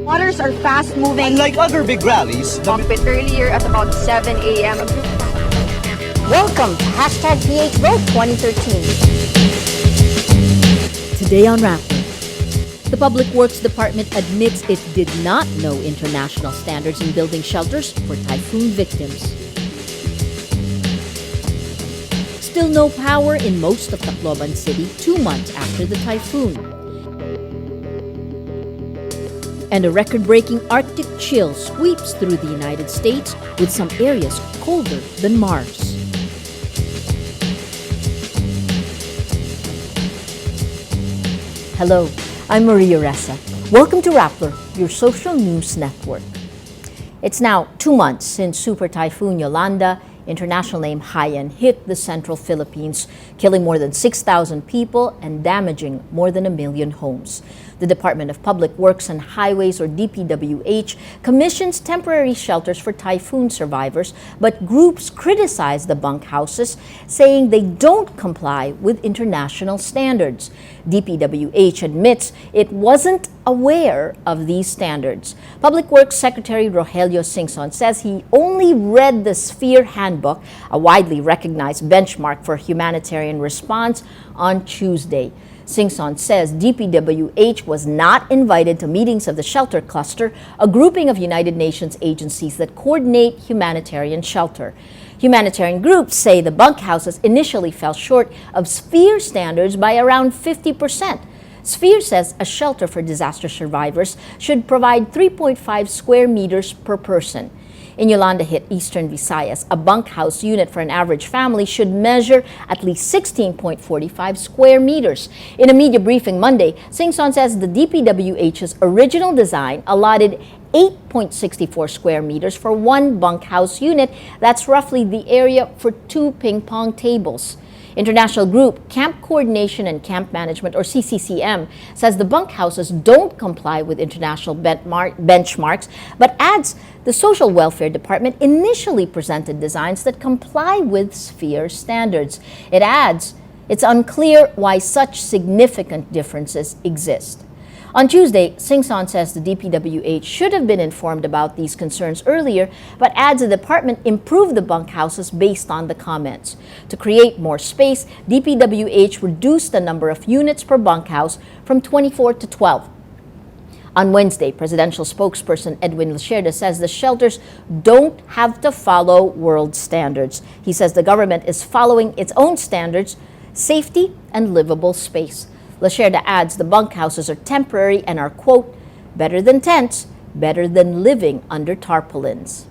Waters are fast-moving. Unlike other big rallies, A bit earlier at about 7 a.m. Welcome to #P8Vote2013. Today on Rappler, the Public Works Department admits it did not know international standards in building shelters for typhoon victims. Still no power in most of Tacloban City 2 months after the typhoon. And a record-breaking Arctic chill sweeps through the United States with some areas colder than Mars. Hello, I'm Maria Ressa. Welcome to Rappler, your social news network. It's now 2 months since Super Typhoon Yolanda, international name Haiyan, hit the central Philippines, killing more than 6,000 people and damaging more than 1 million homes. The Department of Public Works and Highways, or DPWH, commissions temporary shelters for typhoon survivors, but groups criticize the bunkhouses, saying they don't comply with international standards. DPWH admits it wasn't aware of these standards. Public Works Secretary Rogelio Singson says he only read the Sphere Handbook, a widely recognized benchmark for humanitarian response, on Tuesday. Singson says DPWH was not invited to meetings of the Shelter Cluster, a grouping of United Nations agencies that coordinate humanitarian shelter. Humanitarian groups say the bunkhouses initially fell short of Sphere standards by around 50%. Sphere says a shelter for disaster survivors should provide 3.5 square meters per person. In Yolanda-hit Eastern Visayas, a bunkhouse unit for an average family should measure at least 16.45 square meters. In a media briefing Monday, Singson says the DPWH's original design allotted 8.64 square meters for one bunkhouse unit. That's roughly the area for 2 ping pong tables. International group Camp Coordination and Camp Management, or CCCM, says the bunkhouses don't comply with international benchmarks, but adds the Social Welfare Department initially presented designs that comply with Sphere standards. It adds it's unclear why such significant differences exist. On Tuesday, Singson says the DPWH should have been informed about these concerns earlier, but adds the department improved the bunkhouses based on the comments. To create more space, DPWH reduced the number of units per bunkhouse from 24 to 12. On Wednesday, presidential spokesperson Edwin Lacerda says the shelters don't have to follow world standards. He says the government is following its own standards, safety and livable space. Lacerda adds the bunkhouses are temporary and are, quote, better than tents, better than living under tarpaulins.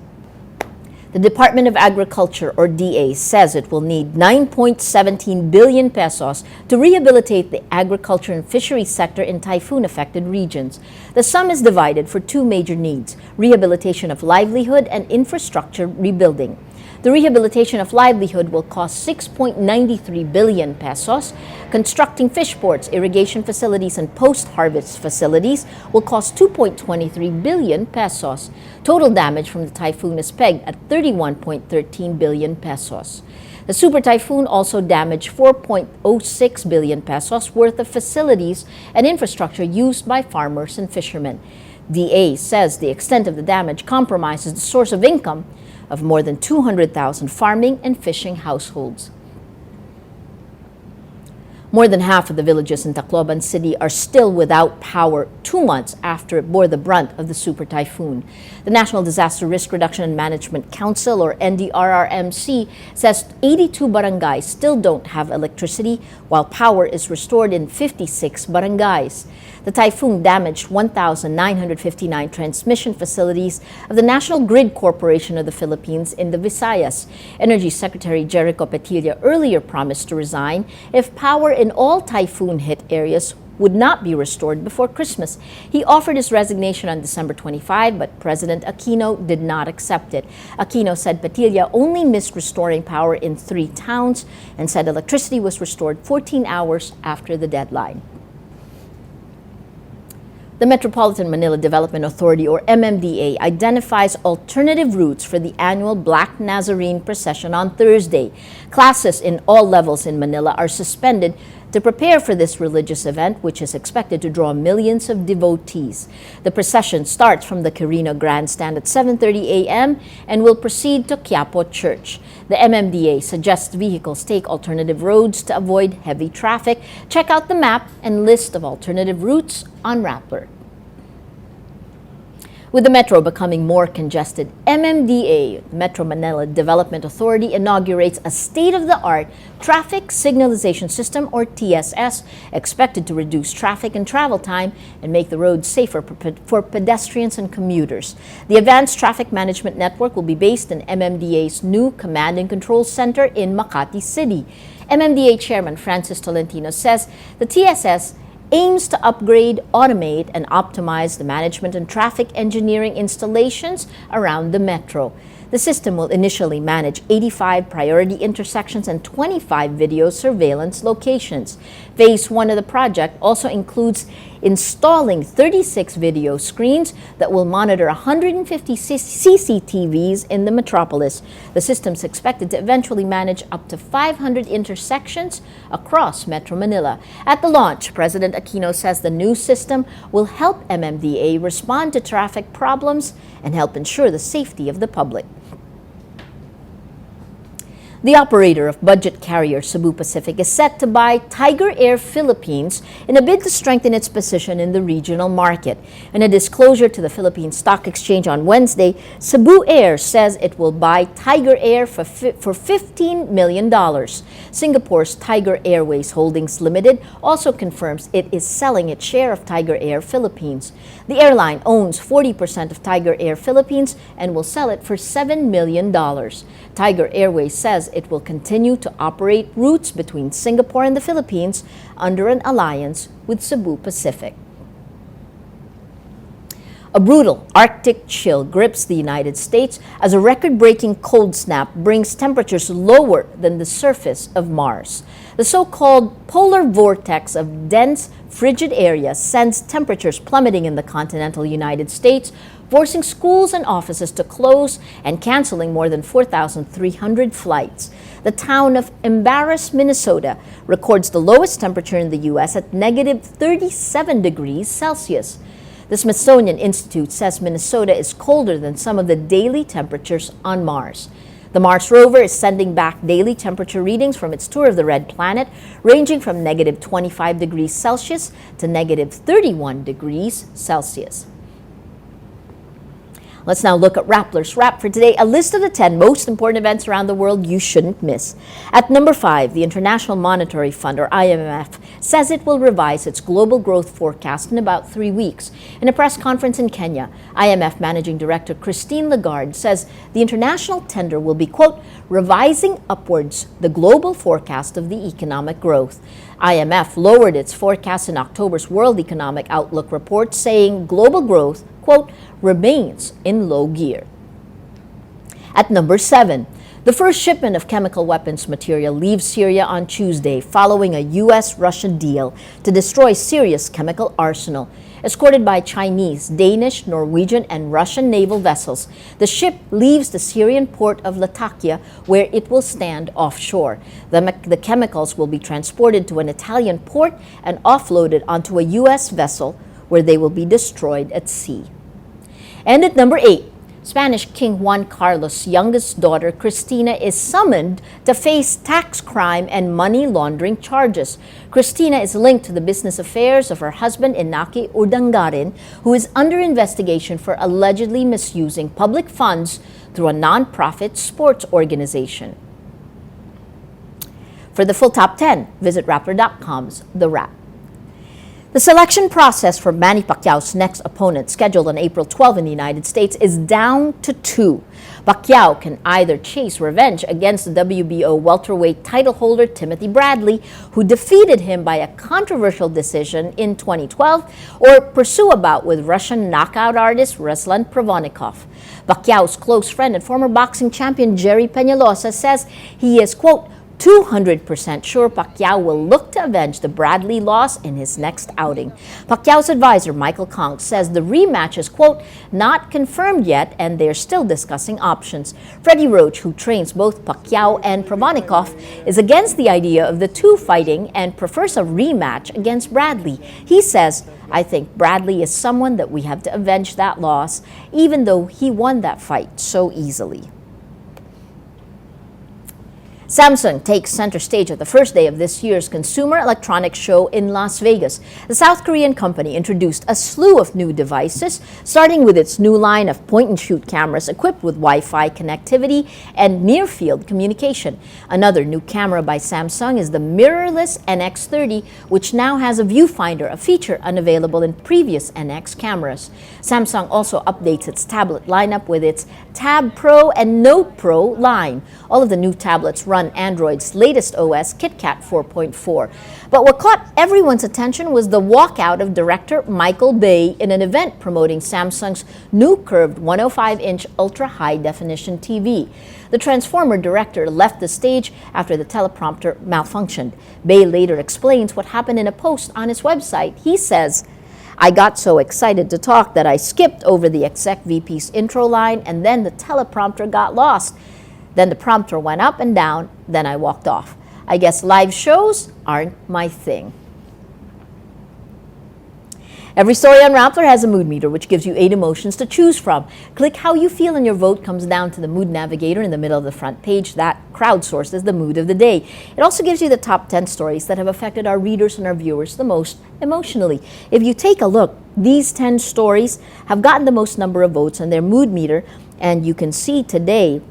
The Department of Agriculture, or DA, says it will need 9.17 billion pesos to rehabilitate the agriculture and fisheries sector in typhoon-affected regions. The sum is divided for 2 major needs: rehabilitation of livelihood and infrastructure rebuilding. The rehabilitation of livelihood will cost 6.93 billion pesos. Constructing fish ports, irrigation facilities, and post-harvest facilities will cost 2.23 billion pesos. Total damage from the typhoon is pegged at 31.13 billion pesos. The super typhoon also damaged 4.06 billion pesos worth of facilities and infrastructure used by farmers and fishermen. DA says the extent of the damage compromises the source of income of more than 200,000 farming and fishing households. More than half of the villages in Tacloban City are still without power 2 months after it bore the brunt of the super typhoon. The National Disaster Risk Reduction and Management Council, or NDRRMC, says 82 barangays still don't have electricity, while power is restored in 56 barangays. The typhoon damaged 1,959 transmission facilities of the National Grid Corporation of the Philippines in the Visayas. Energy Secretary Jericho Petilla earlier promised to resign if power in all typhoon-hit areas would not be restored before Christmas. He offered his resignation on December 25, but President Aquino did not accept it. Aquino said Petilla only missed restoring power in 3 towns and said electricity was restored 14 hours after the deadline. The Metropolitan Manila Development Authority, or MMDA, identifies alternative routes for the annual Black Nazarene procession on Thursday. Classes in all levels in Manila are suspended to prepare for this religious event, which is expected to draw millions of devotees. The procession starts from the Quirino Grandstand at 7:30 a.m. and will proceed to Quiapo Church. The MMDA suggests vehicles take alternative roads to avoid heavy traffic. Check out the map and list of alternative routes on Rappler. With the metro becoming more congested, MMDA, Metro Manila Development Authority, inaugurates a state-of-the-art traffic signalization system, or TSS, expected to reduce traffic and travel time and make the roads safer for pedestrians and commuters. The advanced traffic management network will be based in MMDA's new Command and Control Center in Makati City. MMDA Chairman Francis Tolentino says the TSS aims to upgrade, automate, and optimize the management and traffic engineering installations around the metro. The system will initially manage 85 priority intersections and 25 video surveillance locations. Phase 1 of the project also includes installing 36 video screens that will monitor 150 CCTVs in the metropolis. The system is expected to eventually manage up to 500 intersections across Metro Manila. At the launch, President Aquino says the new system will help MMDA respond to traffic problems and help ensure the safety of the public. The operator of budget carrier Cebu Pacific is set to buy Tiger Air Philippines in a bid to strengthen its position in the regional market. In a disclosure to the Philippine Stock Exchange on Wednesday, Cebu Air says it will buy Tiger Air for $15 million. Singapore's Tiger Airways Holdings Limited also confirms it is selling its share of Tiger Air Philippines. The airline owns 40% of Tiger Air Philippines and will sell it for $7 million. Tiger Airways says it will continue to operate routes between Singapore and the Philippines under an alliance with Cebu Pacific. A brutal Arctic chill grips the United States as a record-breaking cold snap brings temperatures lower than the surface of Mars. The so-called polar vortex of dense, frigid areas sends temperatures plummeting in the continental United States, forcing schools and offices to close and canceling more than 4,300 flights. The town of Embarrass, Minnesota, records the lowest temperature in the U.S. at negative 37 degrees Celsius. The Smithsonian Institute says Minnesota is colder than some of the daily temperatures on Mars. The Mars rover is sending back daily temperature readings from its tour of the red planet, ranging from negative 25 degrees Celsius to negative 31 degrees Celsius. Let's now look at Rappler's Wrap for today, a list of the 10 most important events around the world you shouldn't miss. At number 5, the International Monetary Fund, or IMF, says it will revise its global growth forecast in about 3 weeks. In a press conference in Kenya, IMF Managing Director Christine Lagarde says the international tender will be, quote, revising upwards the global forecast of the economic growth. IMF lowered its forecast in October's World Economic Outlook report, saying global growth, quote, remains in low gear. At number 7, the first shipment of chemical weapons material leaves Syria on Tuesday following a U.S.-Russian deal to destroy Syria's chemical arsenal. Escorted by Chinese, Danish, Norwegian, and Russian naval vessels, the ship leaves the Syrian port of Latakia, where it will stand offshore. The chemicals will be transported to an Italian port and offloaded onto a U.S. vessel, where they will be destroyed at sea. And at number 8, Spanish King Juan Carlos' youngest daughter, Cristina, is summoned to face tax crime and money laundering charges. Cristina is linked to the business affairs of her husband, Inaki Urdangarin, who is under investigation for allegedly misusing public funds through a non-profit sports organization. For the full top 10, visit Rappler.com's The Wrap. The selection process for Manny Pacquiao's next opponent, scheduled on April 12 in the United States, is down to 2. Pacquiao can either chase revenge against the WBO welterweight title holder Timothy Bradley, who defeated him by a controversial decision in 2012, or pursue a bout with Russian knockout artist Ruslan Provodnikov. Pacquiao's close friend and former boxing champion Jerry Peñalosa says he is, quote, 200% sure Pacquiao will look to avenge the Bradley loss in his next outing. Pacquiao's advisor, Michael Conk, says the rematch is, quote, not confirmed yet and they're still discussing options. Freddie Roach, who trains both Pacquiao and Provonikov, is against the idea of the two fighting and prefers a rematch against Bradley. He says, I think Bradley is someone that we have to avenge that loss, even though he won that fight so easily. Samsung takes center stage at the first day of this year's Consumer Electronics Show in Las Vegas. The South Korean company introduced a slew of new devices, starting with its new line of point-and-shoot cameras equipped with Wi-Fi connectivity and near-field communication. Another new camera by Samsung is the mirrorless NX30, which now has a viewfinder, a feature unavailable in previous NX cameras. Samsung also updates its tablet lineup with its Tab Pro and Note Pro line. All of the new tablets run Android's latest OS, KitKat 4.4. But what caught everyone's attention was the walkout of director Michael Bay in an event promoting Samsung's new curved 105-inch ultra-high-definition TV. The Transformer director left the stage after the teleprompter malfunctioned. Bay later explains what happened in a post on his website. He says, I got so excited to talk that I skipped over the exec VP's intro line and then the teleprompter got lost. Then the prompter went up and down, then I walked off. I guess live shows aren't my thing. Every story on Rappler has a mood meter, which gives you 8 emotions to choose from. Click how you feel and your vote comes down to the mood navigator in the middle of the front page that crowdsources the mood of the day. It also gives you the top 10 stories that have affected our readers and our viewers the most emotionally. If you take a look, these 10 stories have gotten the most number of votes on their mood meter, and you can see today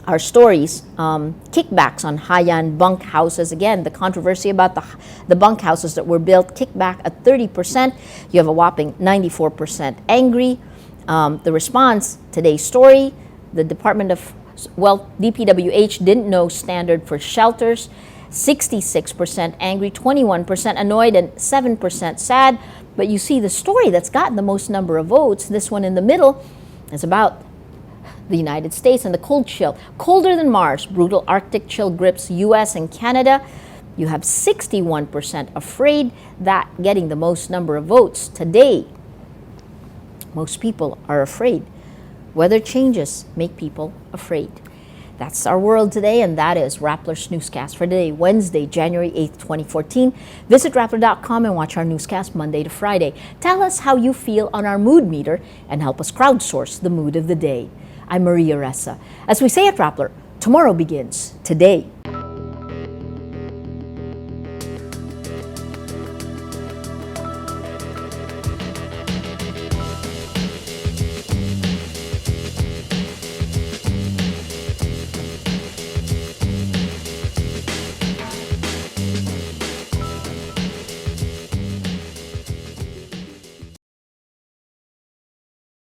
our stories, kickbacks on Haiyan bunkhouses. Again, the controversy about the bunkhouses that were built, kickback at 30%. You have a whopping 94% angry. The response, today's story, the DPWH didn't know standard for shelters. 66% angry, 21% annoyed, and 7% sad. But you see the story that's gotten the most number of votes, this one in the middle, is about the United States and the cold chill. Colder than Mars, brutal Arctic chill grips US and Canada. You have 61% afraid, that getting the most number of votes. Today, most people are afraid. Weather changes make people afraid. That's our world today, and that is Rappler's Newscast for today, Wednesday, January 8th, 2014. Visit Rappler.com and watch our newscast Monday to Friday. Tell us how you feel on our mood meter and help us crowdsource the mood of the day. I'm Maria Ressa. As we say at Rappler, tomorrow begins today.